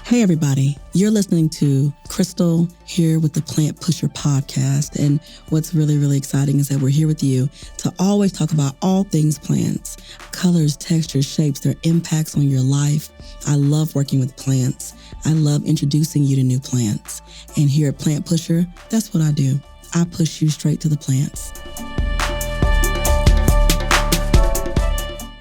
Hey, everybody. You're listening to Crystal here with the Plant Pusher podcast. And what's really, really exciting is that we're here with you to always talk about all things plants, colors, textures, shapes, their impacts on your life. I love working with plants. I love introducing you to new plants. And here at Plant Pusher, that's what I do. I push you straight to the plants.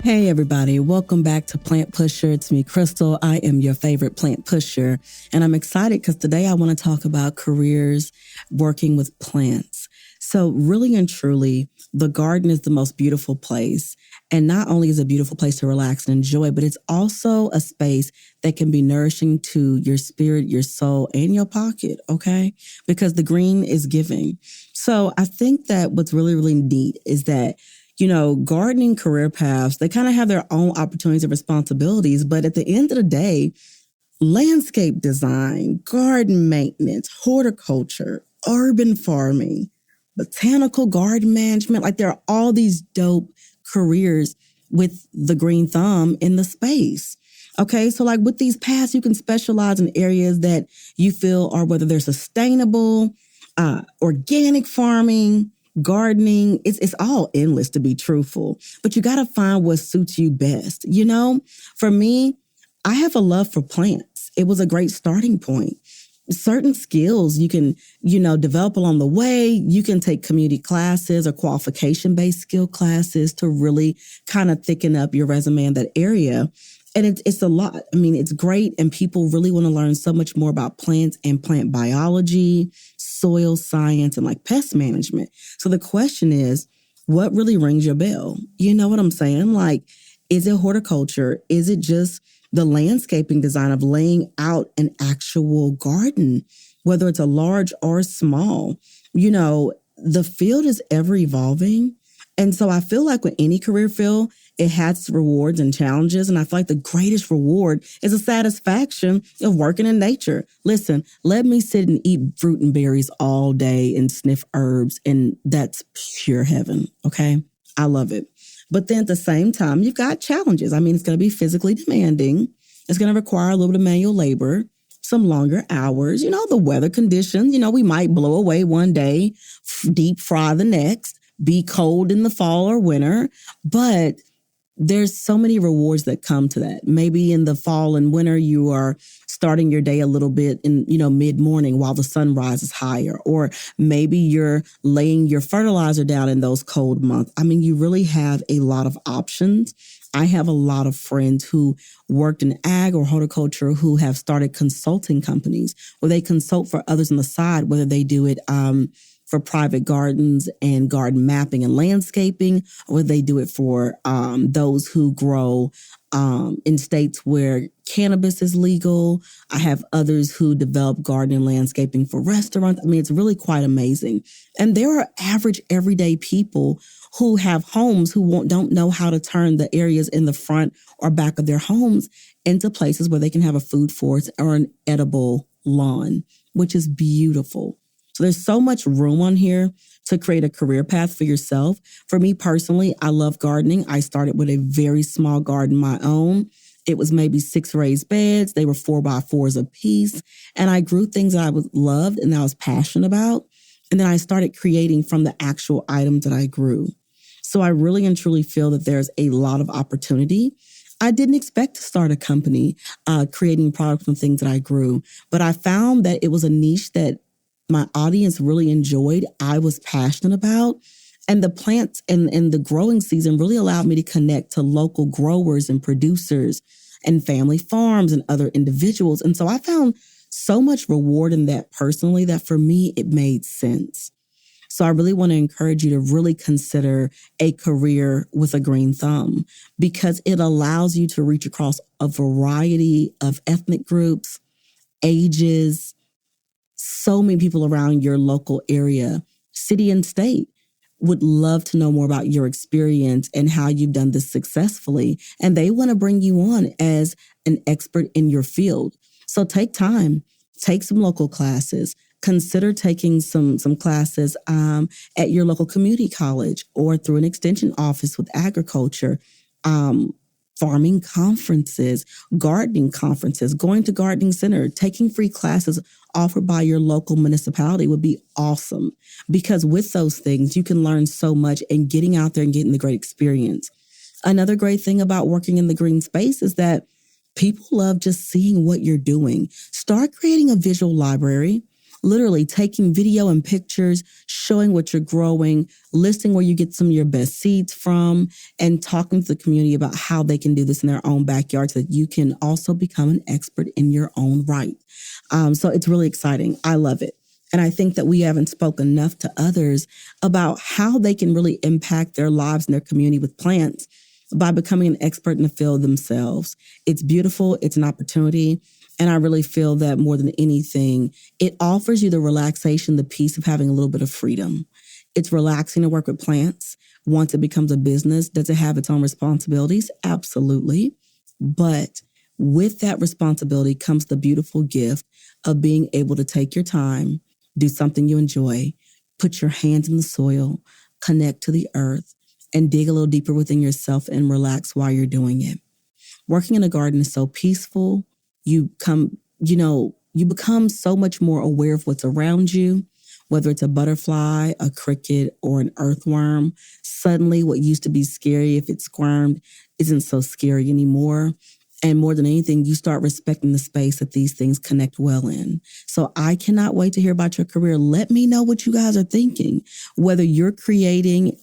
Hey, everybody. Welcome back to Plant Pusher. It's me, Crystal. I am your favorite plant pusher. And I'm excited because today I want to talk about careers working with plants. So really and truly, the garden is the most beautiful place. And not only is it a beautiful place to relax and enjoy, but it's also a space that can be nourishing to your spirit, your soul, and your pocket, okay? Because the green is giving. So I think that what's really, really neat is that gardening career paths, they kind of have their own opportunities and responsibilities. But at the end of the day, landscape design, garden maintenance, horticulture, urban farming, botanical garden management, like there are all these dope careers with the green thumb in the space. Okay, so like with these paths, you can specialize in areas that you feel are whether they're sustainable, organic farming, gardening, it's all endless to be truthful, but you got to find what suits you best. For me, I have a love for plants. It was a great starting point. Certain skills you can, develop along the way. You can take community classes or qualification-based skill classes to really kind of thicken up your resume in that area. And it's a lot. I mean, it's great. And people really want to learn so much more about plants and plant biology, soil science, and like pest management. So the question is, what really rings your bell? You know what I'm saying? Like, is it horticulture? Is it just the landscaping design of laying out an actual garden, whether it's a large or small? The field is ever evolving. And so I feel like with any career field, it has rewards and challenges. And I feel like the greatest reward is the satisfaction of working in nature. Listen, let me sit and eat fruit and berries all day and sniff herbs. And that's pure heaven. Okay. I love it. But then at the same time, you've got challenges. I mean, it's going to be physically demanding. It's going to require a little bit of manual labor, some longer hours, the weather conditions. We might blow away one day, deep fry the next, be cold in the fall or winter. But there's so many rewards that come to that. Maybe in the fall and winter, you are starting your day a little bit in, mid-morning while the sun rises higher. Or maybe you're laying your fertilizer down in those cold months. I mean, you really have a lot of options. I have a lot of friends who worked in ag or horticulture who have started consulting companies where they consult for others on the side, whether they do it for private gardens and garden mapping and landscaping, or they do it for those who grow in states where cannabis is legal. I have others who develop garden and landscaping for restaurants. I mean, it's really quite amazing. And there are average everyday people who have homes who don't know how to turn the areas in the front or back of their homes into places where they can have a food forest or an edible lawn, which is beautiful. So there's so much room on here to create a career path for yourself. For me personally, I love gardening. I started with a very small garden of my own. It was maybe 6 raised beds. They were 4x4s a piece. And I grew things that I loved and that I was passionate about. And then I started creating from the actual items that I grew. So I really and truly feel that there's a lot of opportunity. I didn't expect to start a company creating products from things that I grew, but I found that it was a niche that my audience really enjoyed, I was passionate about. And the plants and the growing season really allowed me to connect to local growers and producers and family farms and other individuals. And so I found so much reward in that personally that for me, it made sense. So I really want to encourage you to really consider a career with a green thumb because it allows you to reach across a variety of ethnic groups, ages, so many people around your local area, city and state would love to know more about your experience and how you've done this successfully. And they want to bring you on as an expert in your field. So take time, take some local classes, consider taking some classes at your local community college or through an extension office with agriculture. farming conferences, gardening conferences, going to gardening center, taking free classes offered by your local municipality would be awesome, because with those things, you can learn so much and getting out there and getting the great experience. Another great thing about working in the green space is that people love just seeing what you're doing. Start creating a visual library, literally taking video and pictures, showing what you're growing, listing where you get some of your best seeds from, and talking to the community about how they can do this in their own backyard so that you can also become an expert in your own right. So it's really exciting. I love it. And I think that we haven't spoken enough to others about how they can really impact their lives and their community with plants by becoming an expert in the field themselves. It's beautiful. It's an opportunity. And I really feel that more than anything, it offers you the relaxation, the peace of having a little bit of freedom. It's relaxing to work with plants. Once it becomes a business, does it have its own responsibilities? Absolutely. But with that responsibility comes the beautiful gift of being able to take your time, do something you enjoy, put your hands in the soil, connect to the earth, and dig a little deeper within yourself and relax while you're doing it. Working in a garden is so peaceful. You become so much more aware of what's around you, whether it's a butterfly, a cricket, or an earthworm. Suddenly, what used to be scary if it squirmed isn't so scary anymore. And more than anything, you start respecting the space that these things connect well in. So I cannot wait to hear about your career. Let me know what you guys are thinking, whether you're creating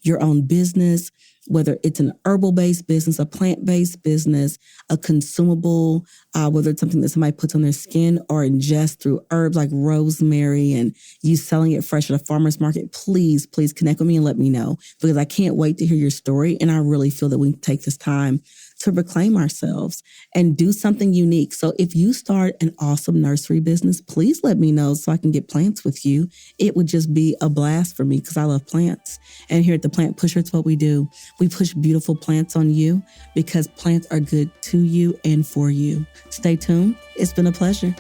your own business, whether it's an herbal-based business, a plant-based business, a consumable, whether it's something that somebody puts on their skin or ingest through herbs like rosemary and you selling it fresh at a farmer's market, please connect with me and let me know, because I can't wait to hear your story. And I really feel that we take this time to reclaim ourselves and do something unique. So if you start an awesome nursery business, please let me know so I can get plants with you. It would just be a blast for me because I love plants. And here at The Plant Pusher, it's what we do. We push beautiful plants on you because plants are good to you and for you. Stay tuned. It's been a pleasure.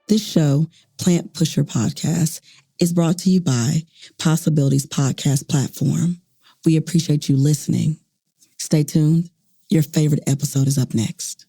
This show, Plant Pusher Podcast, is brought to you by Possibilities Podcast Platform. We appreciate you listening. Stay tuned. Your favorite episode is up next.